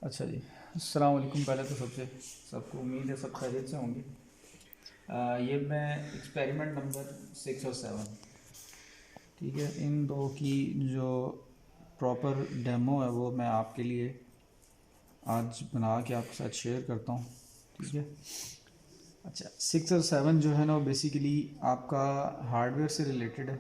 अच्छा जी। अस्सलाम वालेकुम। पहले तो सबको उम्मीद है सब खैरियत से होंगे। ये मैं एक्सपेरिमेंट नंबर 6 और 7, ठीक है, इन दो की जो प्रॉपर डेमो है वो मैं आपके लिए आज बना के आपके साथ शेयर करता हूँ। ठीक है। अच्छा, 6 और 7 जो है ना वो बेसिकली आपका हार्डवेयर से रिलेटेड है।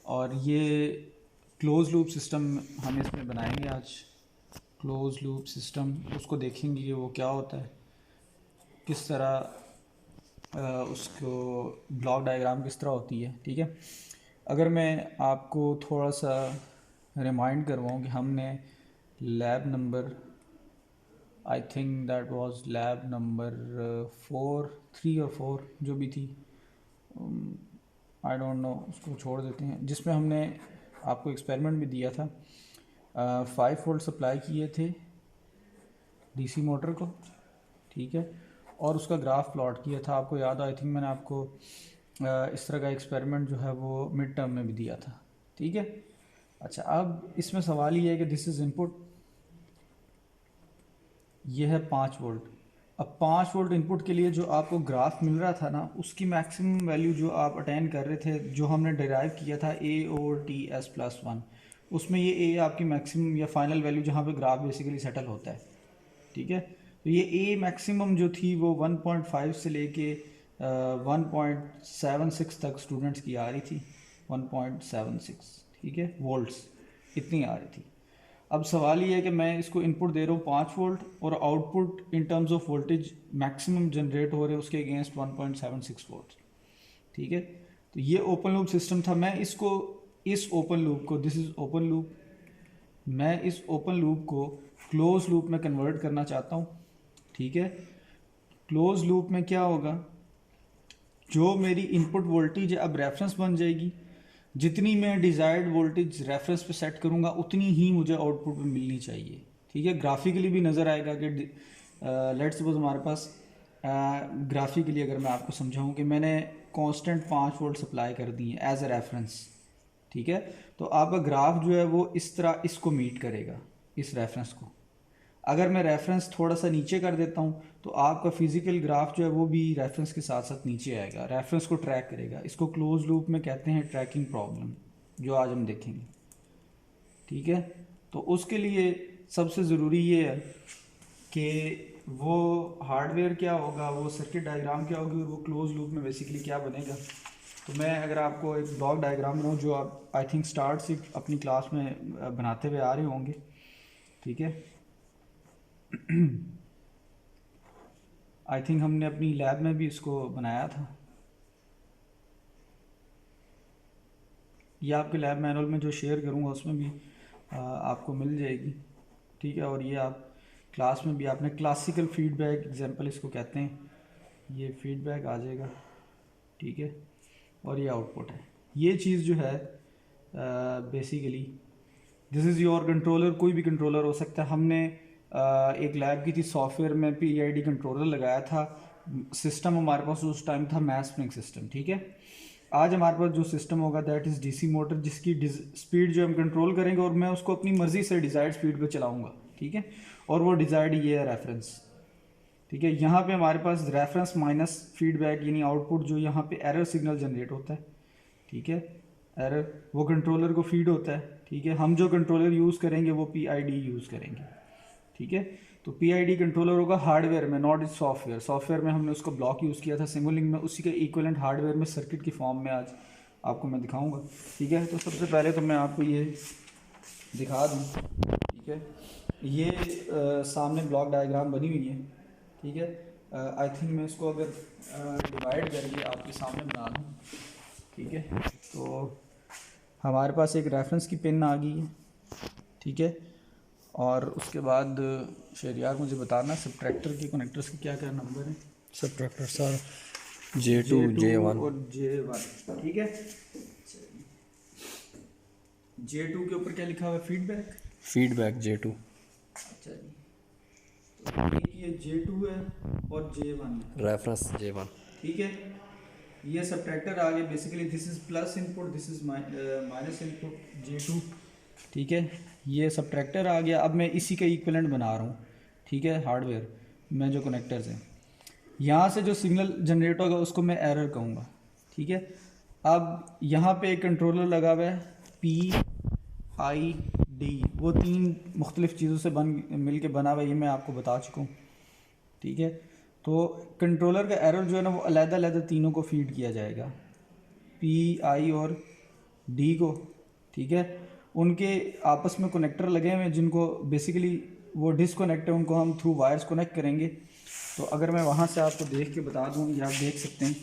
और ये क्लोज लूप सिस्टम हम इसमें बनाएंगे आज। क्लोज लूप सिस्टम उसको देखेंगे कि वो क्या होता है, किस तरह उसको ब्लॉक डायग्राम किस तरह होती है। ठीक है। अगर मैं आपको थोड़ा सा रिमाइंड करवाऊँ कि हमने lab number, I think that was lab number 3 और 4 जो भी थी, आई डोंट नो, उसको छोड़ देते हैं, जिसमें हमने आपको एक्सपेरिमेंट भी दिया था। 5 वोल्ट सप्लाई किए थे डीसी मोटर को। ठीक है। और उसका ग्राफ प्लॉट किया था, आपको याद, आई थिंक मैंने आपको इस तरह का एक्सपेरिमेंट जो है वो मिड टर्म में भी दिया था। ठीक है। अच्छा, अब इसमें सवाल ये है कि दिस इज़ इनपुट, ये है 5 वोल्ट। अब 5 वोल्ट इनपुट के लिए जो आपको ग्राफ मिल रहा था ना, उसकी मैक्सिमम वैल्यू जो आप अटेंड कर रहे थे, जो हमने डिराइव किया था A/T/S+1, उसमें ये ए आपकी मैक्सिमम या फाइनल वैल्यू जहाँ पे ग्राफ बेसिकली सेटल होता है। ठीक है। तो ये ए मैक्सिमम जो थी वो 1.5 से लेके 1.76 तक स्टूडेंट्स की आ रही थी। 1.76, ठीक है, वोल्ट्स इतनी आ रही थी। अब सवाल ये है कि मैं इसको इनपुट दे रहा हूँ 5 वोल्ट, और output in terms of voltage maximum generate हो रहे हैं उसके अगेंस्ट 1.76 वोल्ट। ठीक है। तो ये ओपन लूप सिस्टम था। मैं इसको, इस ओपन लूप को, दिस इज़ ओपन लूप, मैं इस ओपन लूप को क्लोज लूप में कन्वर्ट करना चाहता हूँ। ठीक है। क्लोज लूप में क्या होगा, जो मेरी इनपुट वोल्टेज है अब रेफरेंस बन जाएगी। जितनी मैं डिज़ायर्ड वोल्टेज रेफरेंस पे सेट करूँगा उतनी ही मुझे आउटपुट में मिलनी चाहिए। ठीक है। ग्राफिकली भी नज़र आएगा कि लेट्स सपोज हमारे पास ग्राफिकली अगर मैं आपको समझाऊँ कि मैंने कांस्टेंट 5 वोल्ट सप्लाई कर दी है एज ए रेफरेंस। ठीक है। तो आपका ग्राफ जो है वो इस तरह इसको मीट करेगा, इस रेफरेंस को। अगर मैं रेफरेंस थोड़ा सा नीचे कर देता हूँ तो आपका फिजिकल ग्राफ जो है वो भी रेफरेंस के साथ साथ नीचे आएगा, रेफरेंस को ट्रैक करेगा। इसको क्लोज लूप में कहते हैं ट्रैकिंग प्रॉब्लम, जो आज हम देखेंगे। ठीक है। तो उसके लिए सबसे ज़रूरी ये है कि वो हार्डवेयर क्या होगा, वो सर्किट डायग्राम क्या होगी, और वो क्लोज लूप में बेसिकली क्या बनेगा। तो मैं अगर आपको एक ब्लॉक डायग्राम बनाऊँ, जो आप आई थिंक स्टार्ट से अपनी क्लास में बनाते हुए आ रहे होंगे। ठीक है। आई थिंक हमने अपनी लैब में भी इसको बनाया था। ये आपके लैब मैनुअल में जो शेयर करूँगा उसमें भी आपको मिल जाएगी। ठीक है। और ये आप क्लास में भी, आपने क्लासिकल फीडबैक एग्जांपल इसको कहते हैं, ये फीडबैक आ जाएगा। ठीक है। और ये आउटपुट है। ये चीज़ जो है basically this is your controller, कोई भी कंट्रोलर हो सकता है। हमने एक लैब की थी, सॉफ्टवेयर में पीआईडी कंट्रोलर लगाया था। सिस्टम हमारे पास उस टाइम था मैथ स्प्रिंग सिस्टम। ठीक है। आज हमारे पास जो सिस्टम होगा दैट इज़ डीसी मोटर, जिसकी स्पीड जो हम कंट्रोल करेंगे, और मैं उसको अपनी मर्ज़ी से डिज़ायर्ड स्पीड पे चलाऊंगा। ठीक है। और वो डिज़ायर्ड ये है रेफरेंस। ठीक है। यहाँ पे हमारे पास रेफरेंस माइनस फीडबैक यानी आउटपुट, जो यहाँ पे एरर सिग्नल जनरेट होता है। ठीक है। एरर वो कंट्रोलर को फीड होता है। ठीक है। हम जो कंट्रोलर यूज़ करेंगे वो पीआईडी यूज़ करेंगे। ठीक है। तो पीआईडी कंट्रोलर होगा हार्डवेयर में, नॉट इज सॉफ्टवेयर। सॉफ्टवेयर में हमने उसका ब्लॉक यूज़ किया था सिमुलिंक में, उसी के इक्वलेंट हार्डवेयर में सर्किट की फॉर्म में आज आपको मैं दिखाऊंगा। ठीक है। तो सबसे पहले तो मैं आपको ये दिखा दूँ। ठीक है। ये सामने ब्लॉक डायग्राम बनी हुई है। ठीक है। आई थिंक मैं इसको अगर डिवाइड करके आपके सामने बना दूँ। ठीक है। तो हमारे पास एक रेफरेंस की पिन आ गई है। ठीक है। और उसके बाद शहरियार मुझे बताना सब्ट्रैक्टर के कनेक्टर्स के क्या क्या नंबर हैं। Subtractor sir J2 J2 J1 और J1। ठीक है। J2 के ऊपर क्या लिखा हुआ है, फीडबैक। फीडबैक J2 अच्छा जी। तो एक ये J2 है और J1 है। रेफरेंस J1 ठीक है। ये सब्ट्रैक्टर आ गया। Basically this is plus input, this is minus input J2। ठीक है, ये सब्ट्रैक्टर आ गया। अब मैं इसी का इक्विवेलेंट बना रहा हूँ, ठीक है, हार्डवेयर में जो कनेक्टर्स हैं। यहाँ से जो सिग्नल जनरेट होगा उसको मैं एरर कहूँगा, ठीक है। अब यहाँ पे एक कंट्रोलर लगा हुआ है PID, वो 3 मुख्तलिफ़ चीज़ों से मिल के बना हुआ है, ये मैं आपको बता चुका हूँ, ठीक है। तो कंट्रोलर का एरर जो है ना वो अलग-अलग तीनों को फीड किया जाएगा, PI और D को, ठीक है। उनके आपस में कनेक्टर लगे हुए हैं जिनको बेसिकली वो डिसकनेक्ट है, उनको हम थ्रू वायर्स कनेक्ट करेंगे। तो अगर मैं वहाँ से आपको देख के बता दूँ, ये आप देख सकते हैं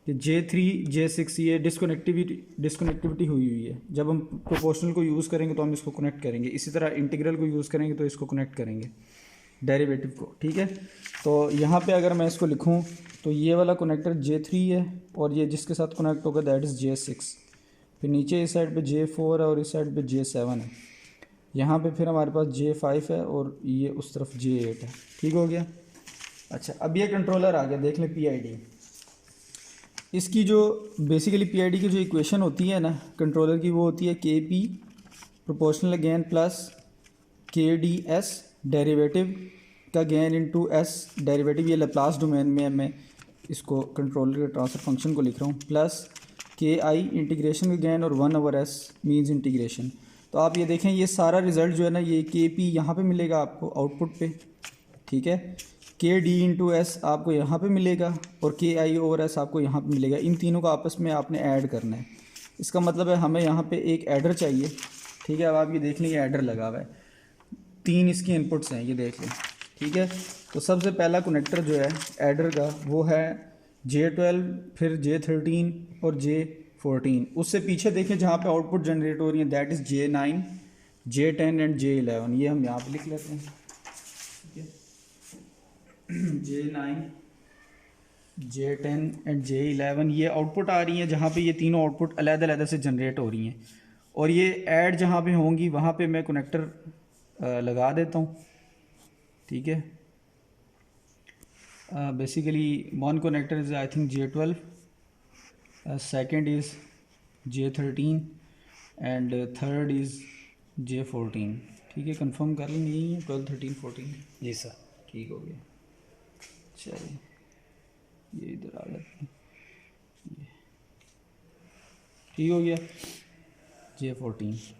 कि J3 J6 ये डिसकनेक्टिविटी हुई है। जब हम प्रोपोर्शनल को यूज़ करेंगे तो हम इसको कनेक्ट करेंगे, इसी तरह इंटीग्रल को यूज़ करेंगे तो इसको कनेक्ट करेंगे, डेरिवेटिव को, ठीक है। तो यहाँ पे अगर मैं इसको लिखूँ तो ये वाला कनेक्टर J3 है और ये जिसके साथ कनेक्ट होगा दैट इज़ J6। फिर नीचे इस साइड पे J4 है और इस साइड पे J7 है। यहाँ पे फिर हमारे पास J5 है और ये उस तरफ J8 है, ठीक हो गया। अच्छा, अब ये कंट्रोलर आ गया, देख लें PID। इसकी जो बेसिकली PID की जो इक्वेशन होती है ना कंट्रोलर की, वो होती है KP proportional gain plus KDS derivative का गेन इनटू S डेरिवेटिव, ये लैप्लास डोमेन में मैं इसको कंट्रोलर के ट्रांसफर फंक्शन को लिख रहा हूँ, प्लस KI इंटीग्रेशन का गेन और 1/S मीन्स इंटीग्रेशन। तो आप ये देखें, ये सारा रिज़ल्ट जो है ना ये KP यहाँ पे मिलेगा आपको आउटपुट पे, ठीक है। KD इंटू एस आपको यहाँ पे मिलेगा और KI ओवर S आपको यहाँ पे मिलेगा। इन तीनों को आपस में आपने ऐड करना है। इसका मतलब है हमें यहाँ पे एक एडर चाहिए, ठीक है। अब आप ये देख लें, ये एडर लगा हुआ है, 3 इसकी इनपुट्स हैं, ये देख लें, ठीक है। तो सबसे पहला कनेक्टर जो है एडर का वो है J12, फिर J13 और J14। उससे पीछे देखें जहाँ पे आउटपुट जनरेट हो रही है that is J9, J10 and J11। ये हम यहाँ पे लिख लेते हैं, ठीक है। J9, J10 एंड J11 ये आउटपुट आ रही हैं जहाँ पे ये तीनों आउटपुट अलग-अलग से जनरेट हो रही हैं। और ये ऐड जहाँ पे होंगी वहाँ पे मैं कनेक्टर लगा देता हूँ, ठीक है। Basically one connector is I think J12, second is J13 and third is J14, ठीक है। कंफर्म कर लेंगे, यही है 12, 13, 14। जी सर। ठीक हो गया, चलिए ये इधर आ जाते हैं, ये ठीक हो गया J14।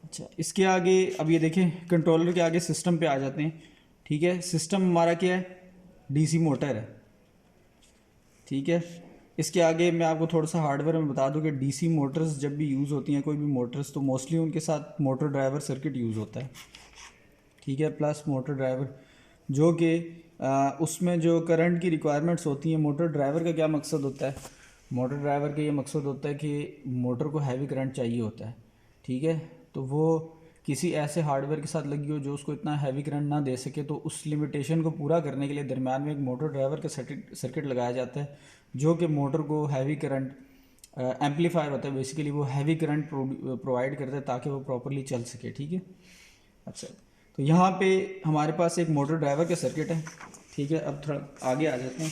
अच्छा, इसके आगे अब ये देखें कंट्रोलर के आगे सिस्टम पे आ जाते हैं, ठीक है। सिस्टम हमारा क्या है, DC मोटर है, ठीक है। इसके आगे मैं आपको थोड़ा सा हार्डवेयर में बता दूं कि DC मोटर्स जब भी यूज़ होती हैं, कोई भी मोटर्स, तो मोस्टली उनके साथ मोटर ड्राइवर सर्किट यूज़ होता है, ठीक है, प्लस मोटर ड्राइवर, जो कि उसमें जो करंट की रिक्वायरमेंट्स होती हैं। मोटर ड्राइवर का क्या मकसद होता है, मोटर ड्राइवर का ये मकसद होता है कि मोटर को हैवी करंट चाहिए होता है, ठीक है। तो वो किसी ऐसे हार्डवेयर के साथ लगी हो जो उसको इतना हैवी करंट ना दे सके, तो उस लिमिटेशन को पूरा करने के लिए दरम्यान में एक मोटर ड्राइवर का सर्किट लगाया जाता है, जो कि मोटर को हैवी करंट एम्पलीफायर होता है, बेसिकली वो हैवी करंट प्रोवाइड करता है ताकि वो प्रॉपरली चल सके, ठीक है। अच्छा, तो यहाँ पे हमारे पास एक मोटर ड्राइवर का सर्किट है, ठीक है। अब थोड़ा आगे आ जाते हैं,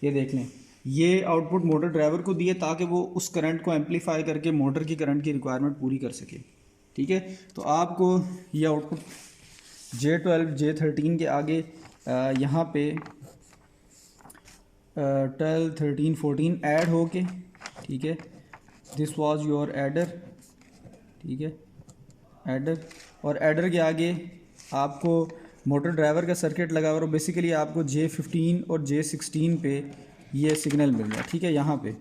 ये देख लें, ये आउटपुट मोटर ड्राइवर को दिए ताकि वो उस करंट को एम्पलीफाई करके मोटर की करंट की रिक्वायरमेंट पूरी कर सके, ठीक है। तो आपको ये आउटपुट J12 J13 के आगे यहाँ पे 12 13 14 ऐड हो के, ठीक है, दिस वाज योर एडर, ठीक है, एडर। और एडर के आगे आपको मोटर ड्राइवर का सर्किट लगा और बेसिकली आपको J15 और J16 पे ये सिग्नल मिल रहा है, ठीक है। यहाँ पे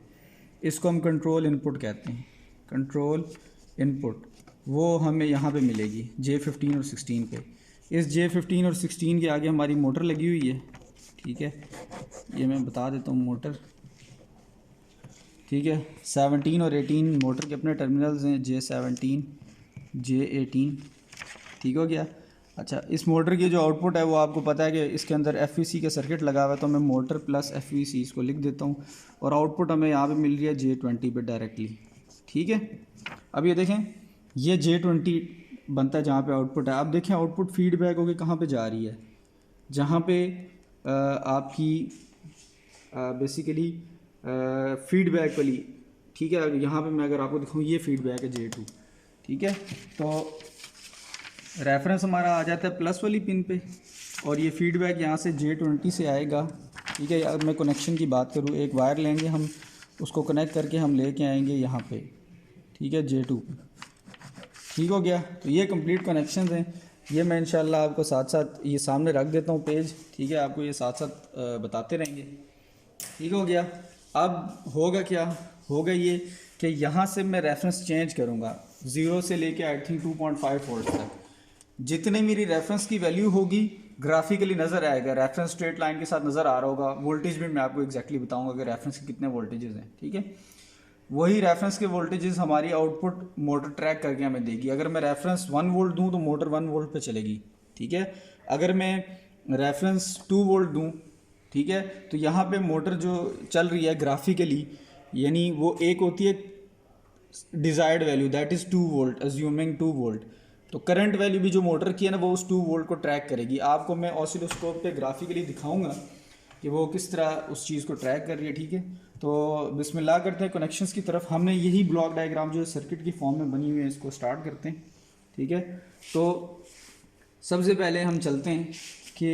इसको हम कंट्रोल इनपुट कहते हैं, कंट्रोल इनपुट वो हमें यहाँ पे मिलेगी J15 और 16 पे। इस J15 और 16 के आगे हमारी मोटर लगी हुई है, ठीक है। ये मैं बता देता हूँ मोटर, ठीक है। 17 और 18 मोटर के अपने टर्मिनल्स हैं, J17 J18, ठीक हो गया। अच्छा, इस मोटर की जो आउटपुट है वो आपको पता है कि इसके अंदर FVC का सर्किट लगा हुआ है, तो मैं मोटर प्लस FVC इसको लिख देता हूँ और आउटपुट हमें यहाँ पे मिल रही है J20 पे डायरेक्टली, ठीक है। अब ये देखें, ये J20 बनता है जहाँ पे आउटपुट है। अब देखें आउटपुट फीडबैक होकर कहाँ पे जा रही है, जहाँ पे आपकी बेसिकली फीडबैक वाली, ठीक है। यहाँ पे मैं अगर आपको दिखाऊँ, ये फीडबैक है J2, ठीक है। तो रेफरेंस हमारा आ जाता है प्लस वाली पिन पे, और ये फीडबैक यहाँ से J20 से आएगा, ठीक है। अब मैं कनेक्शन की बात करूँ, एक वायर लेंगे हम, उसको कनेक्ट करके हम लेके आएंगे यहाँ पे, ठीक है, J2 पे। ठीक हो गया। तो ये कंप्लीट कनेक्शंस हैं। ये मैं इंशाल्लाह आपको साथ साथ ये सामने रख देता हूँ पेज, ठीक है, आपको ये साथ साथ बताते रहेंगे। ठीक हो गया। अब होगा क्या, होगा ये कि यहाँ से मैं रेफरेंस चेंज करूँगा 0 से लेके आई थिंक 2.5 वोल्ट तक। जितने मेरी रेफरेंस की वैल्यू होगी ग्राफिकली नज़र आएगा, रेफरेंस स्ट्रेट लाइन के साथ नज़र आ रहा होगा। वोल्टेज भी मैं आपको एग्जैक्टली बताऊंगा कि रेफरेंस के कितने वोल्टेजेस हैं, ठीक है। वही रेफरेंस के वोल्टेजेस हमारी आउटपुट मोटर ट्रैक करके हमें देगी। अगर मैं रेफरेंस 1 वोल्ट दूं तो मोटर 1 वोल्ट पे चलेगी, ठीक है। अगर मैं रेफरेंस 2 वोल्ट दूं, ठीक है, तो यहाँ पे मोटर जो चल रही है ग्राफिकली, यानी वो एक होती है desired value, that is 2 volt, assuming 2 volt. तो करंट वैल्यू भी जो मोटर की है ना, वो उस 2 वोल्ट को ट्रैक करेगी। आपको मैं ऑसिलोस्कोप पे ग्राफिकली दिखाऊंगा कि वो किस तरह उस चीज़ को ट्रैक कर रही है, ठीक है। तो बिस्मिल्लाह करते हैं कनेक्शंस की तरफ। हमने यही ब्लॉक डायग्राम जो सर्किट की फॉर्म में बनी हुई है इसको स्टार्ट करते हैं, ठीक है। तो सबसे पहले हम चलते हैं कि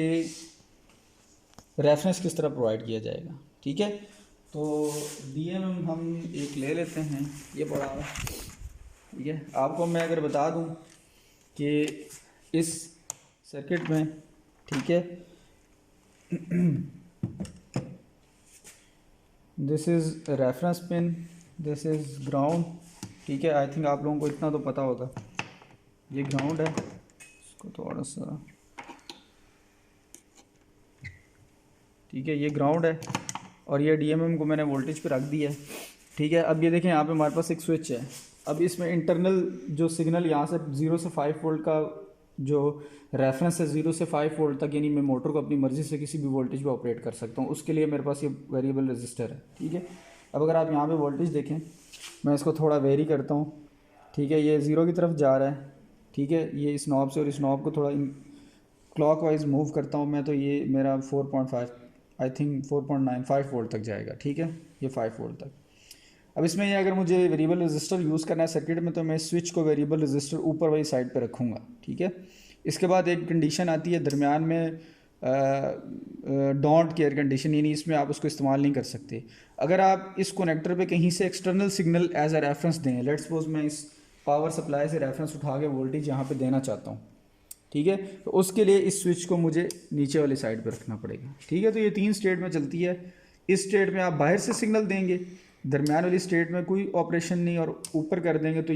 रेफरेंस किस तरह प्रोवाइड किया जाएगा, ठीक है। तो DMM हम एक ले लेते हैं, ये पड़ा है, ठीक है। आपको मैं अगर बता दूं कि इस सर्किट में, ठीक है, this is reference pin, this is ground, ठीक है। आई थिंक आप लोगों को इतना तो पता होगा, ये ग्राउंड है, इसको थोड़ा सा, ठीक है, ये ग्राउंड है, और ये DMM को मैंने वोल्टेज पे रख दिया है, ठीक है। अब ये देखें यहाँ पे हमारे पास एक स्विच है। अब इसमें इंटरनल जो सिग्नल यहाँ से 0 से 5 वोल्ट का जो रेफरेंस है 0 से 5 वोल्ट तक, यानी मैं मोटर को अपनी मर्ज़ी से किसी भी वोल्टेज पे ऑपरेट कर सकता हूँ। उसके लिए मेरे पास ये वेरिएबल रजिस्टर है, ठीक है। अब अगर आप यहाँ पे वोल्टेज देखें, मैं इसको थोड़ा वेरी करता हूँ, ठीक है, ये 0 की तरफ जा रहा है, ठीक है। ये इस नॉब से और इस नॉब को थोड़ा क्लॉक वाइज मूव करता हूँ मैं, तो ये मेरा 4.5 आई थिंक 4.95 वोल्ट तक जाएगा, ठीक है, ये 5 वोल्ट तक। अब इसमें ये अगर मुझे वेरिएबल रजिस्टर यूज़ करना है सर्किट में, तो मैं स्विच को वेरिएबल रजिस्टर ऊपर वाली साइड पे रखूँगा, ठीक है। इसके बाद एक कंडीशन आती है दरमियान में, डोंट केयर कंडीशन, यानी इसमें आप उसको इस्तेमाल नहीं कर सकते। अगर आप इस कनेक्टर पे कहीं से external signal as a reference दें, लेट्स सपोज मैं इस पावर सप्लाई से रेफरेंस उठा के वोल्टेज यहाँ पे देना चाहता हूँ, ठीक है, तो उसके लिए इस स्विच को मुझे नीचे वाली साइड पे रखना पड़ेगा, ठीक है। तो ये 3 स्टेट में चलती है। इस स्टेट में आप बाहर से सिग्नल देंगे, दरमियान वाली स्टेट में कोई ऑपरेशन नहीं, और ऊपर कर देंगे तो